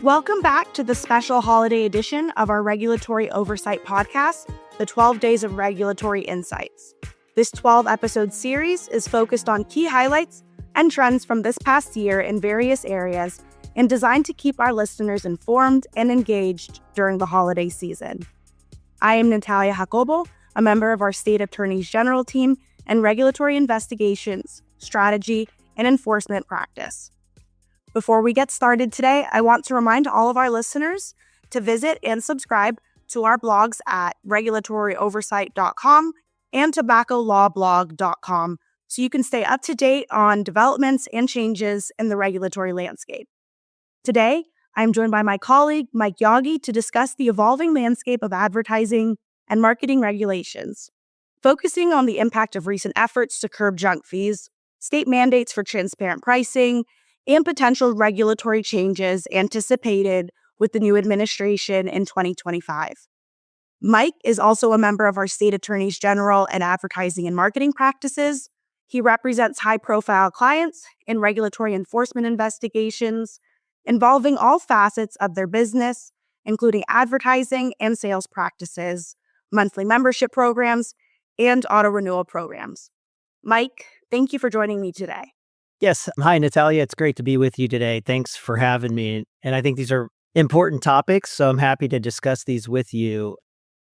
Welcome back to the special holiday edition of our Regulatory Oversight podcast, the 12 Days of Regulatory Insights. This 12-episode series is focused on key highlights and trends from this past year in various areas and designed to keep our listeners informed and engaged during the holiday season. I am Natalia Jacobo, a member of our State Attorneys General team and Regulatory Investigations, Strategy, and Enforcement Practice. Before we get started today, I want to remind all of our listeners to visit and subscribe to our blogs at regulatoryoversight.com and tobaccolawblog.com so you can stay up to date on developments and changes in the regulatory landscape. Today, I'm joined by my colleague, Mike Yaghi, to discuss the evolving landscape of advertising and marketing regulations, focusing on the impact of recent efforts to curb junk fees, state mandates for transparent pricing, and potential regulatory changes anticipated with the new administration in 2025. Mike is also a member of our State Attorneys General and Advertising and Marketing Practices. He represents high-profile clients in regulatory enforcement investigations involving all facets of their business, including advertising and sales practices, monthly membership programs, and auto renewal programs. Mike, thank you for joining me today. Yes. Hi, Natalia. It's great to be with you today. Thanks for having me. And I think these are important topics, so I'm happy to discuss these with you.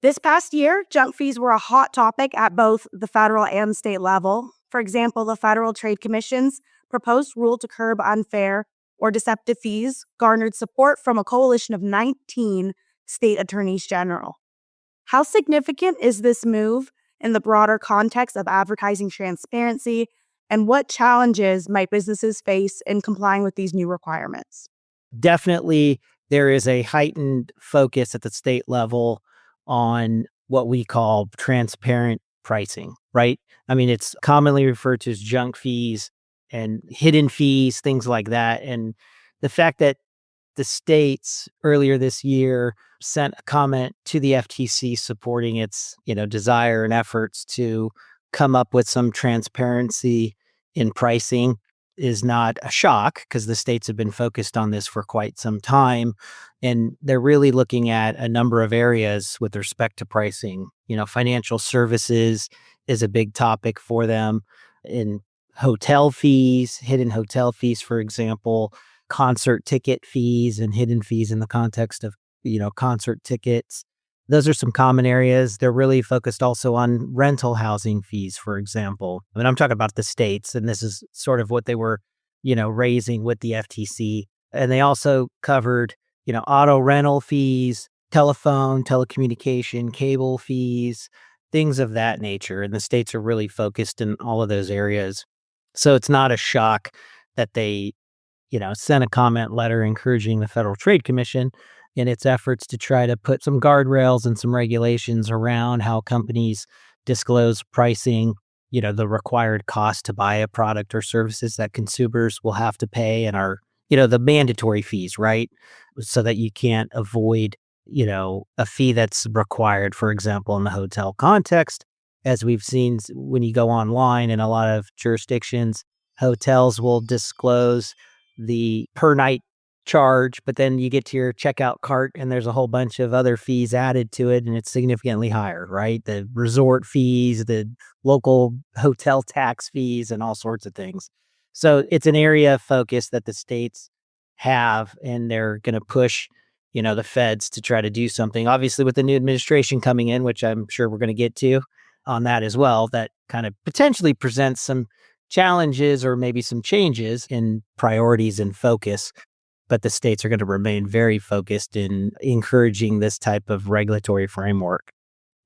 This past year, junk fees were a hot topic at both the federal and state level. For example, the Federal Trade Commission's proposed rule to curb unfair or deceptive fees garnered support from a coalition of 19 state attorneys general. How significant is this move in the broader context of advertising transparency, and what challenges might businesses face in complying with these new requirements? Definitely, there is a heightened focus at the state level on what we call transparent pricing, right? I mean, it's commonly referred to as junk fees and hidden fees, things like that. And the fact that the states earlier this year sent a comment to the FTC supporting its, desire and efforts to come up with some transparency in pricing is not a shock because the states have been focused on this for quite some time. And they're really looking at a number of areas with respect to pricing. Financial services is a big topic for them. In hotel fees, hidden hotel fees, for example, concert ticket fees and hidden fees in the context of, concert tickets. Those are some common areas. They're really focused also on rental housing fees, for example. I mean, I'm talking about the states, and this is sort of what they were, raising with the FTC. And they also covered, auto rental fees, telephone, telecommunication, cable fees, things of that nature. And the states are really focused in all of those areas. So it's not a shock that they, sent a comment letter encouraging the Federal Trade Commission in its efforts to try to put some guardrails and some regulations around how companies disclose pricing, the required cost to buy a product or services that consumers will have to pay and are, the mandatory fees, right? So that you can't avoid, a fee that's required, for example, in the hotel context. As we've seen when you go online in a lot of jurisdictions, hotels will disclose the per night charge, but then you get to your checkout cart and there's a whole bunch of other fees added to it and it's significantly higher, right? The resort fees, the local hotel tax fees, and all sorts of things. So it's an area of focus that the states have, and they're going to push, the feds to try to do something. Obviously, with the new administration coming in, which I'm sure we're going to get to on that as well, that kind of potentially presents some challenges or maybe some changes in priorities and focus. But the states are going to remain very focused in encouraging this type of regulatory framework.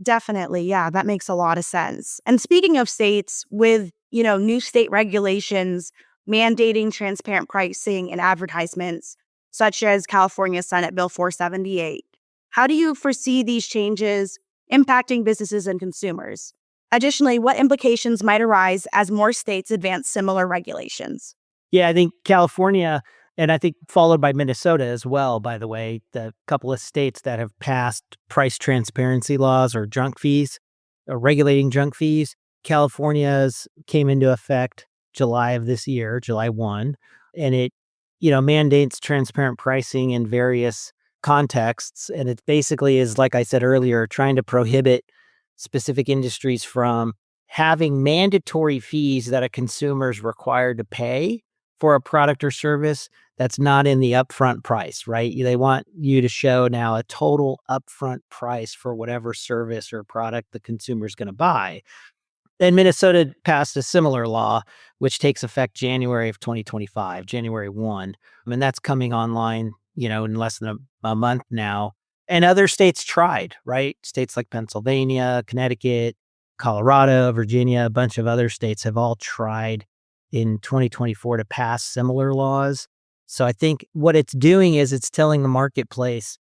Definitely. Yeah, that makes a lot of sense. And speaking of states, with, new state regulations mandating transparent pricing in advertisements, such as California Senate Bill 478, how do you foresee these changes impacting businesses and consumers? Additionally, what implications might arise as more states advance similar regulations? Yeah, I think California, and I think followed by Minnesota as well, by the way, the couple of states that have passed price transparency laws or junk fees, or regulating junk fees. California's came into effect July of this year, July 1, and it mandates transparent pricing in various contexts. And it basically is, like I said earlier, trying to prohibit specific industries from having mandatory fees that a consumer is required to pay for a product or service that's not in the upfront price, right? They want you to show now a total upfront price for whatever service or product the consumer is going to buy. And Minnesota passed a similar law, which takes effect January of 2025, January 1. And that's coming online, in less than a month now. And other states tried, right? States like Pennsylvania, Connecticut, Colorado, Virginia, a bunch of other states have all tried in 2024 to pass similar laws. So I think what it's doing is it's telling the marketplace,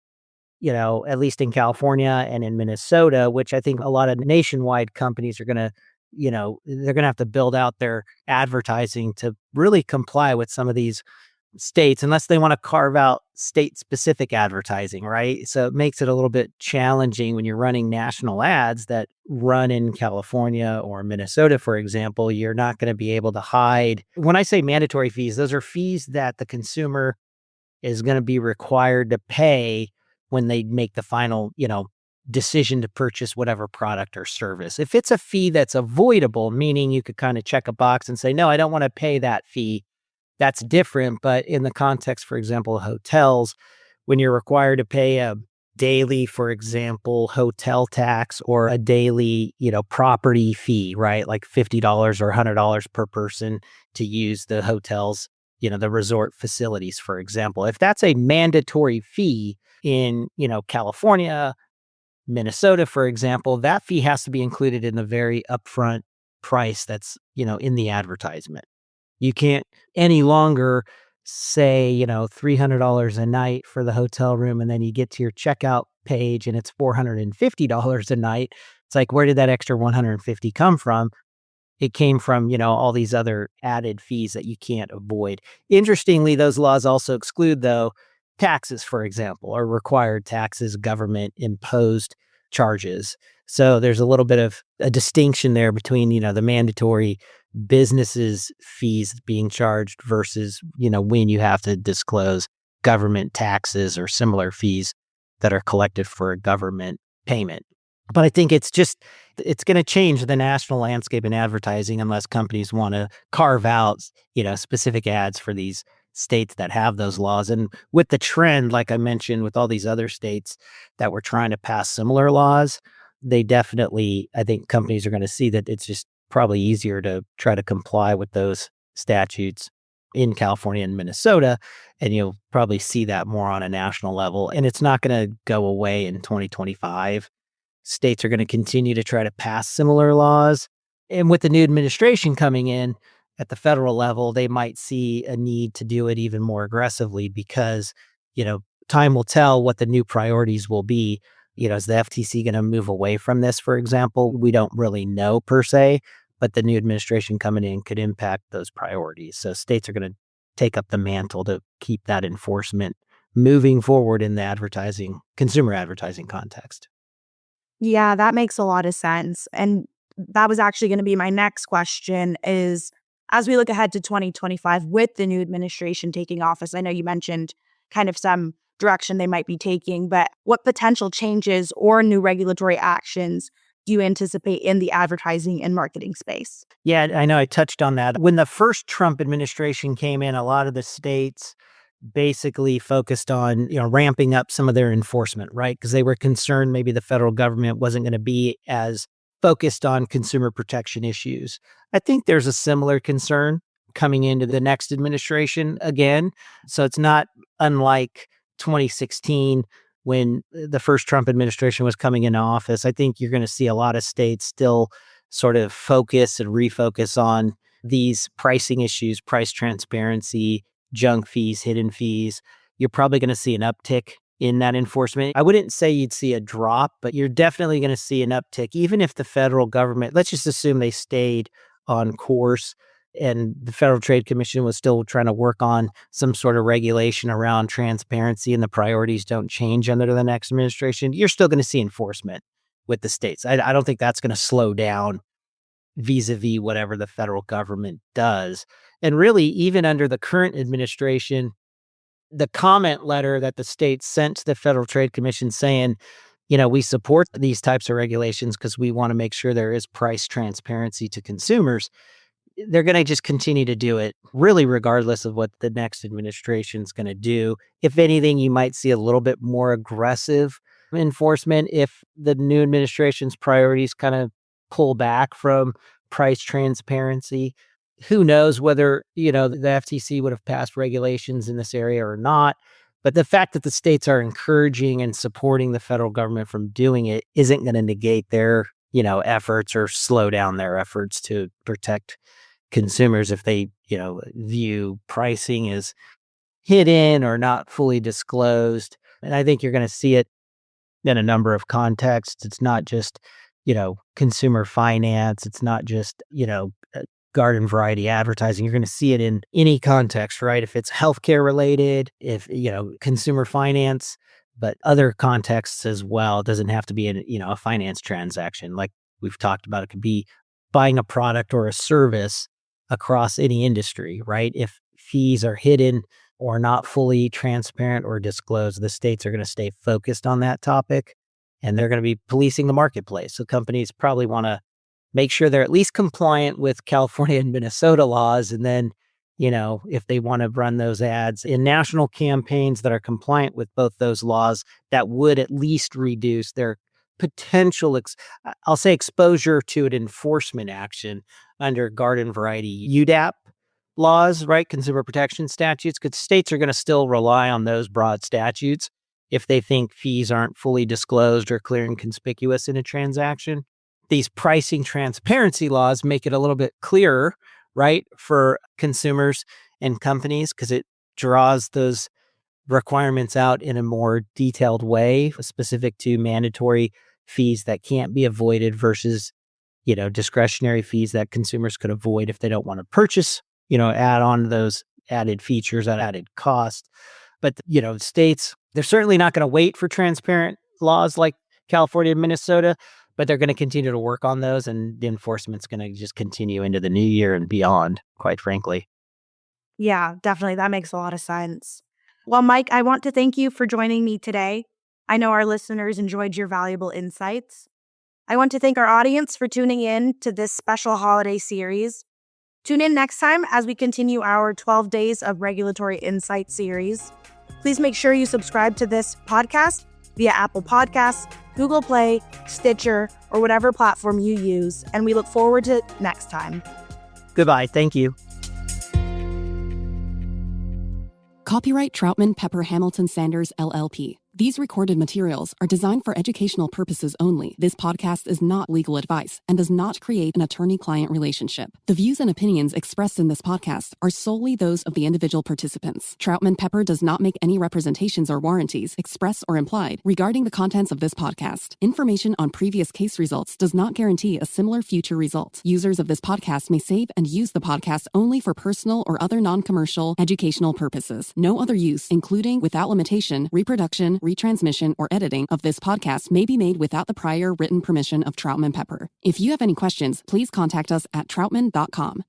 at least in California and in Minnesota, which I think a lot of nationwide companies are going to, they're going to have to build out their advertising to really comply with some of these states, unless they want to carve out state specific advertising, right? So it makes it a little bit challenging when you're running national ads that run in California or Minnesota, for example. You're not going to be able to hide. When I say mandatory fees, those are fees that the consumer is going to be required to pay when they make the final, decision to purchase whatever product or service. If it's a fee that's avoidable, meaning you could kind of check a box and say, no, I don't want to pay that fee, that's different. But in the context, for example, of hotels, when you're required to pay a daily, for example, hotel tax or a daily, property fee, right? Like $50 or $100 per person to use the hotels, the resort facilities, for example. If that's a mandatory fee in, California, Minnesota, for example, that fee has to be included in the very upfront price that's, in the advertisement. You can't any longer say, $300 a night for the hotel room, and then you get to your checkout page and it's $450 a night. It's like, where did that extra 150 come from? It came from, all these other added fees that you can't avoid. Interestingly, those laws also exclude, though, taxes, for example, or required taxes, government imposed charges. So there's a little bit of a distinction there between, the mandatory businesses fees being charged versus, when you have to disclose government taxes or similar fees that are collected for a government payment. But I think it's going to change the national landscape in advertising unless companies want to carve out, specific ads for these states that have those laws. And with the trend, like I mentioned, with all these other states that were trying to pass similar laws, they definitely, I think companies are going to see that it's just probably easier to try to comply with those statutes in California and Minnesota. And you'll probably see that more on a national level. And it's not going to go away in 2025. States are going to continue to try to pass similar laws. And with the new administration coming in at the federal level, they might see a need to do it even more aggressively because, time will tell what the new priorities will be. Is the FTC going to move away from this, for example? We don't really know per se, but the new administration coming in could impact those priorities. So states are going to take up the mantle to keep that enforcement moving forward in the consumer advertising context. Yeah, that makes a lot of sense. And that was actually going to be my next question is, as we look ahead to 2025 with the new administration taking office, I know you mentioned kind of some direction they might be taking, but what potential changes or new regulatory actions do you anticipate in the advertising and marketing space? Yeah, I know I touched on that. When the first Trump administration came in, a lot of the states basically focused on, ramping up some of their enforcement, right? Because they were concerned maybe the federal government wasn't going to be as focused on consumer protection issues. I think there's a similar concern coming into the next administration again. So it's not unlike 2016 when the first Trump administration was coming into office. I think you're going to see a lot of states still sort of focus and refocus on these pricing issues, price transparency, junk fees, hidden fees. You're probably going to see an uptick in that enforcement. I wouldn't say you'd see a drop, but you're definitely going to see an uptick, even if the federal government, let's just assume they stayed on course and the Federal Trade Commission was still trying to work on some sort of regulation around transparency and the priorities don't change under the next administration. You're still going to see enforcement with the states. I don't think that's going to slow down vis-a-vis whatever the federal government does. And really, even under the current administration, the comment letter that the state sent to the Federal Trade Commission saying, we support these types of regulations because we want to make sure there is price transparency to consumers. They're going to just continue to do it, really, regardless of what the next administration's going to do. If anything, you might see a little bit more aggressive enforcement if the new administration's priorities kind of pull back from price transparency. Who knows whether, the FTC would have passed regulations in this area or not. But the fact that the states are encouraging and supporting the federal government from doing it isn't going to negate their, efforts or slow down their efforts to protect consumers if they, view pricing as hidden or not fully disclosed. And I think you're going to see it in a number of contexts. It's not just, consumer finance. It's not just, garden variety advertising. You're going to see it in any context, right? If it's healthcare related, if, consumer finance, but other contexts as well. It doesn't have to be a finance transaction. Like we've talked about, it could be buying a product or a service across any industry, right? If fees are hidden or not fully transparent or disclosed, the states are going to stay focused on that topic and they're going to be policing the marketplace. So companies probably want to make sure they're at least compliant with California and Minnesota laws. And then, if they want to run those ads in national campaigns that are compliant with both those laws, that would at least reduce their potential, exposure to an enforcement action under garden variety UDAP laws, right? Consumer protection statutes, because states are going to still rely on those broad statutes if they think fees aren't fully disclosed or clear and conspicuous in a transaction. These pricing transparency laws make it a little bit clearer, right, for consumers and companies because it draws those requirements out in a more detailed way, specific to mandatory fees that can't be avoided versus, discretionary fees that consumers could avoid if they don't want to purchase, add on those added features at added cost. But, states, they're certainly not going to wait for transparent laws like California and Minnesota, but they're going to continue to work on those, and the enforcement's going to just continue into the new year and beyond, quite frankly. Yeah, definitely. That makes a lot of sense. Well, Mike, I want to thank you for joining me today. I know our listeners enjoyed your valuable insights. I want to thank our audience for tuning in to this special holiday series. Tune in next time as we continue our 12 Days of Regulatory Insight series. Please make sure you subscribe to this podcast via Apple Podcasts, Google Play, Stitcher, or whatever platform you use, and we look forward to next time. Goodbye. Thank you. Copyright Troutman Pepper Hamilton Sanders, LLP. These recorded materials are designed for educational purposes only. This podcast is not legal advice and does not create an attorney-client relationship. The views and opinions expressed in this podcast are solely those of the individual participants. Troutman Pepper does not make any representations or warranties, express or implied, regarding the contents of this podcast. Information on previous case results does not guarantee a similar future result. Users of this podcast may save and use the podcast only for personal or other non-commercial educational purposes. No other use, including, without limitation, reproduction, retransmission, or editing of this podcast may be made without the prior written permission of Troutman Pepper. If you have any questions, please contact us at troutman.com.